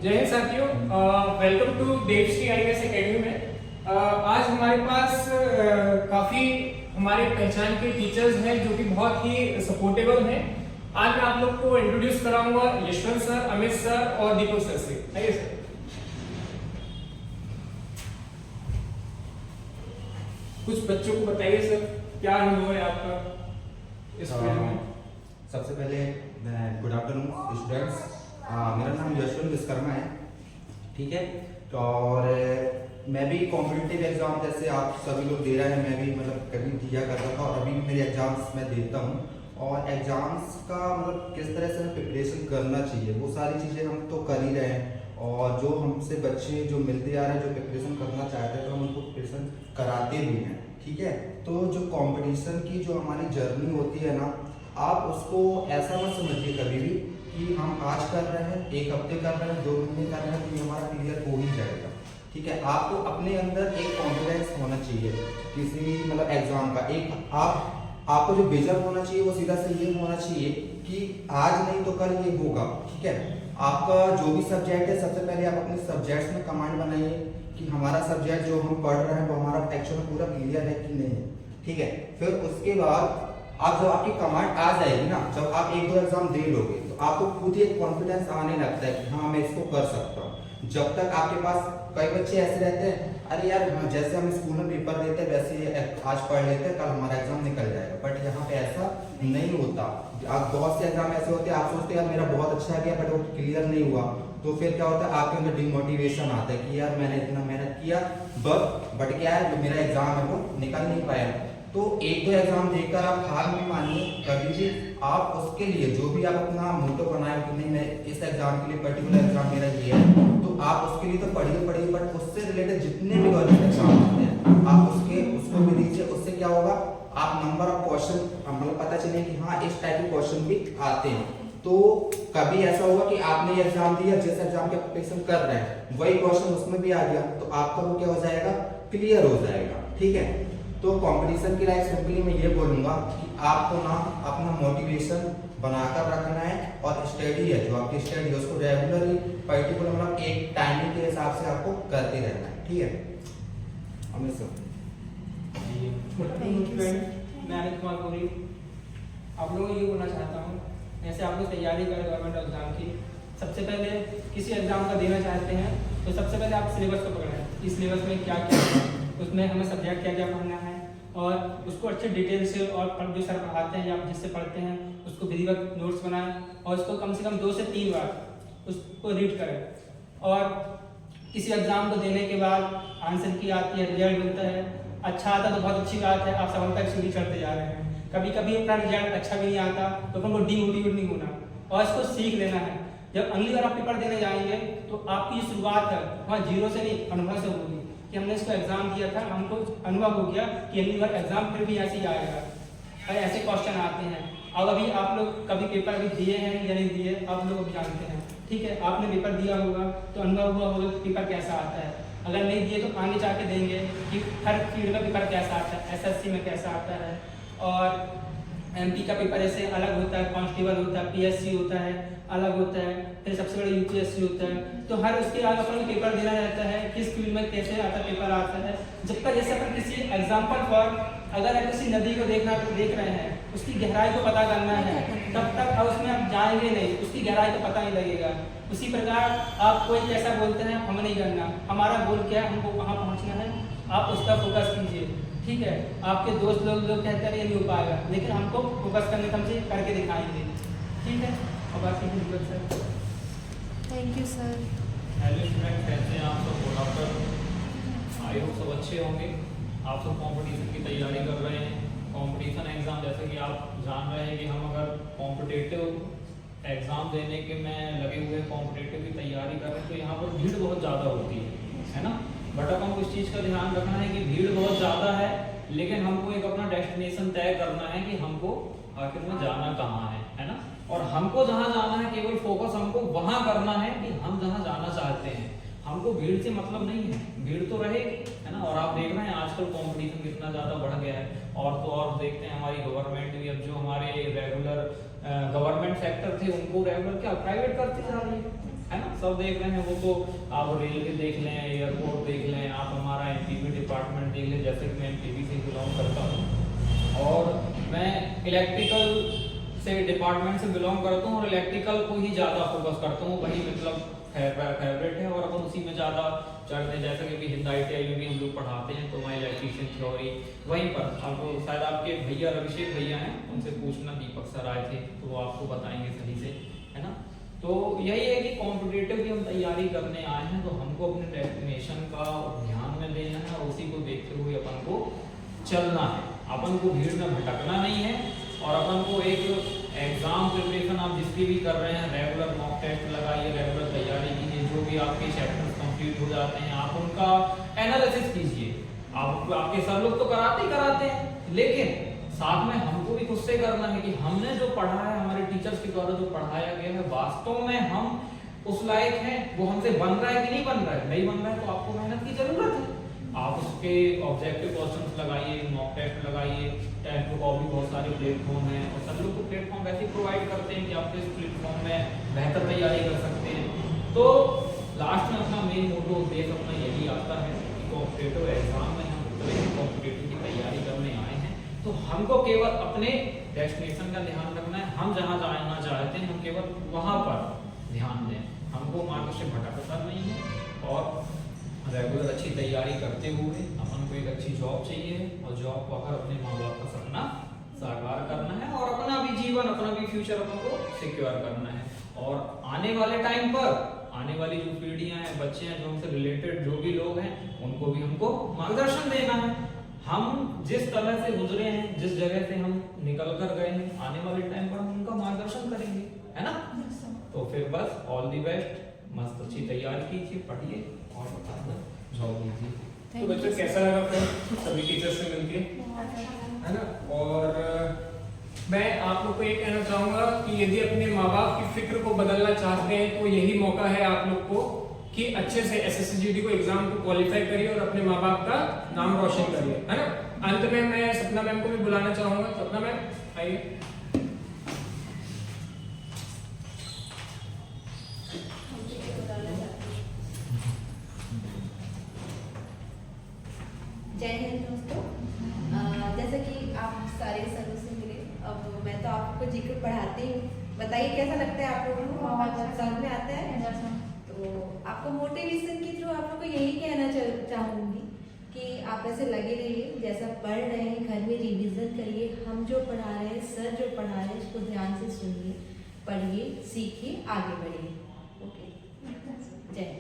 जय हिंद साथियों, welcome to Devshree IAS academy में। आज हमारे पास काफी हमारे पहचान के टीचर्स हैं जो कि बहुत ही सपोर्टेबल हैं। आज मैं आप लोग को इंट्रोड्यूस कराऊंगा यशवंत सर, अमित सर और दीपक सर से। आइए सर। कुछ बच्चों को बताइए सर, क्या अनुभव है आपका इस फील्ड में? सबसे पहले गुड आफ्टरनून स्टूडेंट्स। मेरा नाम यशवंत विश्वकर्मा है, ठीक है। तो और मैं भी कॉम्पिटिटिव एग्जाम जैसे आप सभी लोग दे रहे हैं, मैं भी मतलब कभी दिया करता था और अभी भी मेरे एग्जाम्स मैं देता हूँ। और एग्जाम्स का मतलब किस तरह से प्रिपरेशन करना चाहिए वो सारी चीज़ें हम तो कर ही रहे हैं। और जो हमसे बच्चे जो मिलते आ रहे हैं जो प्रिपरेशन करना चाहते हैं तो हम उनको प्रिपरेशन कराते भी हैं, ठीक है। तो जो कंपटीशन की जो हमारी जर्नी होती है ना, आप उसको ऐसा मत समझिए कभी भी कि हम आज कर रहे हैं, एक हफ्ते कर रहे हैं, 2 महीने कर रहे हैं तो ये हमारा क्लियर हो ही जाएगा, ठीक है। आपको अपने अंदर एक कॉन्फिडेंस होना चाहिए किसी मतलब एग्जाम का। एक आपको जो विजन होना चाहिए वो सीधा से ये होना चाहिए कि आज नहीं तो कल ये होगा, ठीक है। आपका जो भी सब्जेक्ट है, सबसे पहले आप अपने सब्जेक्ट्स में कमांड बनाइए कि हमारा सब्जेक्ट जो हम पढ़ रहे हैं वो हमारा एक्चुअल में पूरा क्लियर है कि नहीं है, ठीक है। फिर उसके बाद आप जब आपकी कमांड आ जाएगी ना, जब आप 1-2 एग्जाम दे लोगे तो आपको खुद ही एक कॉन्फिडेंस आने लगता है कि हाँ मैं इसको कर सकता हूँ। जब तक आपके पास कई बच्चे ऐसे रहते हैं, अरे यार जैसे हम स्कूल में पेपर देते हैं वैसे आज पढ़ लेते हैं, कल हमारा एग्जाम निकल जाएगा। बट यहाँ पे ऐसा नहीं होता। आप बहुत से एग्जाम ऐसे होते हैं, आप सोचते हैं यार मेरा बहुत अच्छा गया बट वो क्लियर नहीं हुआ, तो फिर क्या होता है आपके अंदर डिमोटिवेशन आता है कि यार मैंने इतना मेहनत किया बट क्या है जो मेरा एग्जाम है वो निकल नहीं पाया। तो 1-2 एग्जाम देकर आप हार नहीं मानिए कभी भी। आप उसके लिए जो भी आप अपना मोटो बनाए कि नहीं मैं इस एग्जाम के लिए पर्टिकुलर एग्जाम मेरा ये है, तो आप उसके लिए तो पढ़िए बट उससे रिलेटेड जितने भी गवर्नमेंट एग्जाम होते हैं आप उसको भी दीजिए। उससे क्या होगा, आप नंबर ऑफ क्वेश्चन मतलब पता चले कि हाँ इस टाइप के क्वेश्चन भी आते हैं। तो कभी ऐसा होगा कि आपने ये एग्जाम दिया, जिस एग्जाम की प्रिपरेशन कर रहे हैं वही क्वेश्चन उसमें भी आ गया, तो आपका वो क्या हो जाएगा, क्लियर हो जाएगा, ठीक है। तो कंपटीशन की लाइफ सिंपली मैं ये बोलूंगा कि आपको ना अपना मोटिवेशन बनाकर रखना है और स्टडी है जो आपकी स्टडी है उसको रेगुलरली पर्टिकुलर मतलब एक टाइमिंग के हिसाब से आपको करते रहना है, ठीक है। अमित सर। मैं अमित कुमार पुरी आप लोगों को ये बोलना चाहता हूँ, जैसे आप लोग तैयारी करें गवर्नमेंट एग्जाम की, सबसे पहले किसी एग्जाम का देना चाहते हैं तो सबसे पहले आप सिलेबस को पकड़ें। इस सिलेबस में क्या क्या है, उसमें हमें सब्जेक्ट क्या क्या पढ़ना है और उसको अच्छे डिटेल से और जो सर पढ़ाते हैं या आप जिससे पढ़ते हैं उसको विधिवत नोट्स बनाएं और उसको कम से कम 2 से 3 बार उसको रीड करें। और किसी एग्जाम को देने के बाद आंसर की आती है, रिजल्ट मिलता है, अच्छा आता तो बहुत अच्छी बात है, आप सफलता की सीढ़ी चढ़ते जा रहे हैं। कभी कभी अपना रिजल्ट अच्छा भी नहीं आता तो अपन को डीमोटिवेट नहीं होना और इसको सीख लेना है। जब अगली बार आप पेपर देने जाएंगे तो आपकी शुरुआत है वहाँ 0 से नहीं, अनुभव से होगी कि हमने इसको एग्जाम दिया था, हमको अनुभव हो गया कि अगली बार एग्जाम फिर भी ऐसे ही आएगा और ऐसे क्वेश्चन आते हैं। अब अभी आप लोग कभी पेपर अभी दिए हैं या नहीं दिए आप लोग भी जानते हैं, ठीक है। आपने पेपर दिया होगा तो अनुभव हुआ होगा कि पेपर कैसा आता है। अगर नहीं दिए तो आगे जाके देंगे कि हर फील्ड में पेपर कैसा आता है, SSC में कैसा आता है और MP का पेपर ऐसे अलग होता है, कांस्टेबल होता है, PSC होता है अलग होता है, फिर सबसे बड़ा UPSC होता है। तो हर उसके आगे अपन पेपर देना रहता है, किस फील्ड में कैसे आता पेपर आता है। जब तक जैसे अपन किसी एग्जाम्पल फॉर अगर आप किसी नदी को देख रहे हैं उसकी गहराई को पता करना है, तब तक अब उसमें आप जाएंगे नहीं, उसकी गहराई को पता नहीं लगेगा। उसी प्रकार आप कोई ऐसा बोलते हैं हमें नहीं करना, हमारा गोल क्या है, हमको कहाँ पहुँचना है, आप उसका फोकस कीजिए, ठीक है। आपके दोस्त लोग कहते हैं ये नहीं हो पाएगा, लेकिन हमको फोकस करने हमसे करके दिखाएंगे, ठीक है। और बाकी sir thank you sir. Hello student, कैसे हैं आप सब? Good afternoon. आई होप सब अच्छे होंगे। आप सब कंपटीशन की तैयारी कर रहे हैं। कंपटीशन एग्ज़ाम जैसे कि आप जान रहे हैं कि हम अगर कॉम्पिटिटिव एग्ज़ाम देने के में लगे हुए कॉम्पिटिटिव की तैयारी कर रहे हैं तो यहाँ पर भीड़ बहुत ज़्यादा होती है ना। बट अब हमको इस चीज़ का ध्यान रखना है कि भीड़ बहुत ज़्यादा है लेकिन हमको एक अपना डेस्टिनेशन तय करना है कि हमको आखिर में जाना कहाँ है ना। और हमको जहाँ जाना है केवल फोकस हमको वहाँ करना है कि हम जहाँ जाना चाहते हैं। हमको भीड़ से मतलब नहीं है, भीड़ तो रहेगी है ना। और आप देख रहे हैं आजकल कंपटीशन कितना ज़्यादा बढ़ गया है। और तो और देखते हैं हमारी गवर्नमेंट भी अब जो हमारे रेगुलर गवर्नमेंट सेक्टर थे उनको रेगुलर क्या प्राइवेट करती जा रही है। है ना, सब देख रहे हैं। वो तो आप रेलवे देख लें, एयरपोर्ट देख लें, आप हमारा एमपीबी डिपार्टमेंट देख लें, जैसे कि मैं एमपीबी से बिलोंग करता हूँ और मैं इलेक्ट्रिकल से डिपार्टमेंट से बिलोंग करता हूँ और इलेक्ट्रिकल को ही ज़्यादा फोकस करता हूँ, वही मतलब फेवरेट है और अपन उसी में ज़्यादा चढ़ते हैं। जैसे कि अभी हिंद ITI में भी हम लोग पढ़ाते हैं, तो वहाँ इलेक्ट्रीशियन थ्योरी वहीं पर आपको शायद आपके भैया अभिषेक भैया हैं, उनसे पूछना, दीपक सर आए थे तो वो आपको बताएंगे सही से, है ना। तो यही है कि कॉम्पिटिटिव की हम तैयारी करने आए हैं, तो हमको अपने डेस्टिनेशन का ध्यान में देना है और उसी को देखते हुए अपन को चलना है। अपन को भीड़ में भटकना नहीं है और अपन को एक एग्जाम प्रिपरेशन आप जिसकी भी कर रहे हैं, रेगुलर मॉक टेस्ट लगाइए, रेगुलर तैयारी कीजिए, जो भी आपके चैप्टर्स कंप्लीट हो जाते हैं आप उनका एनालिसिस कीजिए। आपके सर लोग तो कराते हैं, लेकिन साथ में हमको भी खुद से करना है कि हमने जो पढ़ा है, हमारे टीचर्स के द्वारा जो पढ़ाया गया है, वास्तव में हम उस लायक हैं, वो हमसे बन रहा है कि नहीं बन रहा है। नहीं बन रहा है तो आपको मेहनत की जरूरत है। आप उसके ऑब्जेक्टिव क्वेश्चंस लगाइए, मॉक टेस्ट लगाइए, टेस्ट को भी बहुत सारे प्लेटफॉर्म हैं और सब लोग को प्लेटफॉर्म वैसे प्रोवाइड करते हैं कि आप इस प्लेटफॉर्म में बेहतर तैयारी कर सकते हैं। तो लास्ट में अपना मेन मोटो उद्देश्य अपना यही आता है कि कॉम्पिटिटिव एग्जाम में हम कॉम्पिटिटिव की तैयारी करने आए हैं, तो हमको केवल अपने डेस्टिनेशन का ध्यान रखना है। हम जहाँ जाना चाहते हैं हम केवल वहाँ पर ध्यान दें, हमको मार्ग से भटकना नहीं है और रेगुलर अच्छी तैयारी करते हुए अपन को एक अच्छी जॉब चाहिए और जॉब को आकर अपने माँ बाप का सपना साकार करना है और अपना भी जीवन, अपना भी फ्यूचर अपन को सिक्योर करना है। और आने वाले टाइम पर आने वाली जो पीढ़ियां हैं, बच्चे हैं, जो हमसे रिलेटेड जो भी लोग हैं, उनको भी हमको मार्गदर्शन देना है। हम जिस तरह से गुजरे हैं, जिस जगह से हम निकल कर गए हैं, आने वाले टाइम पर हम उनका मार्गदर्शन करेंगे, है ना। तो फिर बस ऑल दी बेस्ट, मस्त अच्छी तैयारी कीजिए, पढ़िए और जॉब लीजिए। तो बच्चों कैसा लगा फिर सभी टीचर्स से मिलके, है ना। और मैं आप लोग को ये कहना चाहूंगा कि यदि अपने माँ बाप की फिक्र को बदलना चाहते हैं तो यही मौका है आप लोग को कि अच्छे से SSC GD को एग्जाम को क्वालिफाई करिए और अपने माँ बाप का नाम रोशन करिए, है ना। अंत में मैं सपना मैम को भी बुलाना चाहूंगा। सपना मैम आइए। जय हिंद दोस्तों। जैसे कि आप सारे सरों से मिले, अब मैं तो आपको जीके पढ़ाती हूँ, बताइए कैसा लगता है आप लोगों को, समझ में आता है। तो आपको मोटिवेशन के थ्रू आप लोग को यही कहना चाहूँगी कि आप ऐसे लगे रहिए, जैसा पढ़ रहे हैं घर में रिवीजन करिए, हम जो पढ़ा रहे हैं, सर जो पढ़ा रहे हैं, उसको ध्यान से सुनिए, पढ़िए, सीखिए, आगे बढ़िए। ओके, जय।